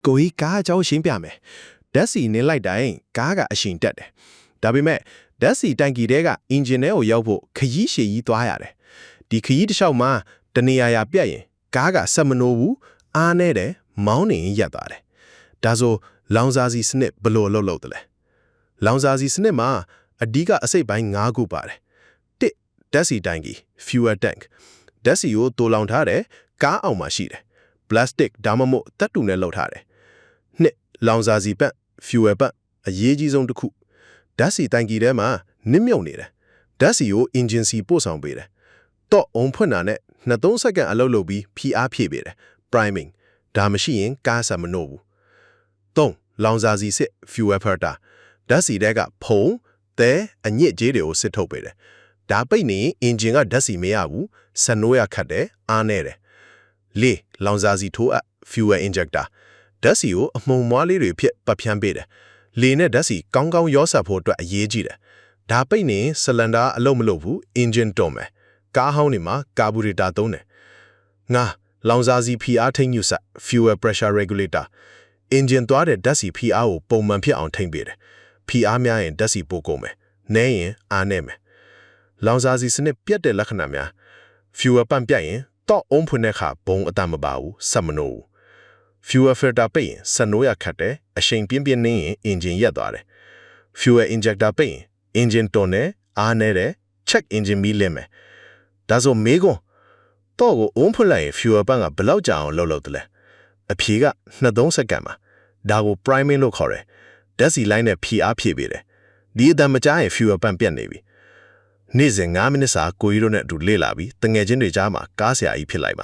ကိုကြီးကားအကြောင်းရှင်းပြမယ်ဓာတ်စီနင်းလိုက်တိုင်းကားကအရှင်တက်တယ်ဒါပေမဲ့ဓာတ်စီတိုင်ကီတဲကအင်ဂျင်ထဲကိုရောက်ဖို့ခရီးရှည်ကြီးသွားရတယ်ဒီခရီးတစ်လျှောက်မှာတနေရာရာပြတ်ရင်ကားကဆက်မနိုးဘူးအားနေတယ်မောင်းနေရက်သွားတယ်ဒါဆိုလောင်စာစီစနစ်ဘယ်လိုလုပ်တယ်လဲလောင်စာစီစနစ်မှာအဓိကအစိတ်ပိုင်း၅ခုပါတယ်တစ်ဓာတ်စီတိုင်ကီ fuel tank ဓာတ်စီကိုတိုးလောင်ထားတယ်ကားအောင်မှာရှိတယ်ပလတ်စတစ်ဒါမှမဟုတ်တပ်တူနဲ့လုပ်ထားတယ်နှစ်လောင်စာစီပန့် fuel ပန့်အရေးကြီးဆုံးတစ်ခုဓာတ်စီတိုင်ကီထဲမှာနစ်မြုပ်နေတယ်ဓာတ်စီကို engine စီပို့ဆောင်ပေးတယ်တော့အုံဖွင့်တာနဲ့2-3စက္ကန့်အလုပ်လုပ်ပြီးဖိအားဖြည့်ပေးတယ် priming ဒါမရှိရင်ကားဆက်မနိုးဘူး3လောင်စာစီစစ် fuel filter ဓာတ်စီတဲကဖုံသဲအညစ်အကြေးတွေကိုစစ်ထုတ်ပေးတယ်ဒါပိတ်နေရင် engine ကဓာတ်စီမရဘူးဆက်နိုးရခတ်တယ်အားနေတယ်4လောင်စာစီထိုးအပ် fuel injector ဓာတ်စီကိုအမှုံမွားလေးတွေဖြစ်ပတ်ဖြန်းပေးတယ်လေနဲ့ဓာတ်စီကောင်းကောင်းရောဆက်ဖို့အတွက်အရေးကြီးတယ်ဒါပိတ်နေဆလန်ဒါအလုပ်မလုပ်ဘူး engine တုံးမယ်ကားဟောင်းတွေမှာကာဘူရေတာသုံးတယ်5လောင်စာစီဖိအားထိန်းညှိဆက် fuel pressure regulator engine သွားတဲ့ဓာတ်စီဖိအားကိုပုံမှန်ဖြစ်အောင်ထိန်းပေးတယ်ဖိအားများရင်ဓာတ်စီပိုကုန်မယ်နည်းရင်အားနေမယ်လောင်စာစီစနစ်ပြတ်တဲ့လက္ခဏာများ fuel ပန့်ပြတ်ရင်တော့အုံးဖွင့်တဲ့အခါဘုံအတမပါဘူးဆက်မနိုးဘူး fuel filter ပိတ်ရင်ဆက်နိုးရခတ်တယ်အရှိန်ပြင်းပြင်းနေရင် engine ရက်သွားတယ် fuel injector ပိတ်ရင် engine တွန်းတယ်အားနေတယ် check engine မီးလင်းမယ်ဒါဆိုမေးခွန်းတော့ကိုအုံးဖွင့်လိုက်ရင် fuel ပန့်ကဘယ်လောက်ကြာအောင်လုပ်တယ်လဲအဖြေက2-3စက္ကန့်ပါဒါကို priming လို့ခေါ်တယ်ဓာတ်စီလိုင်းနဲ့ဖိအားဖြည့်ပေးတယ်ဒီအတန်မကြားရင် fuel ပန့်ပြတ်နေပြီနေ့စဉ်9မိနစ်စာကိုကြီးတို့နဲ့အတူလေ့လာပြီးတငယ်ချင်းတွေကြားမှာကားဆရာကြီးဖြစ်လိုက်ပါ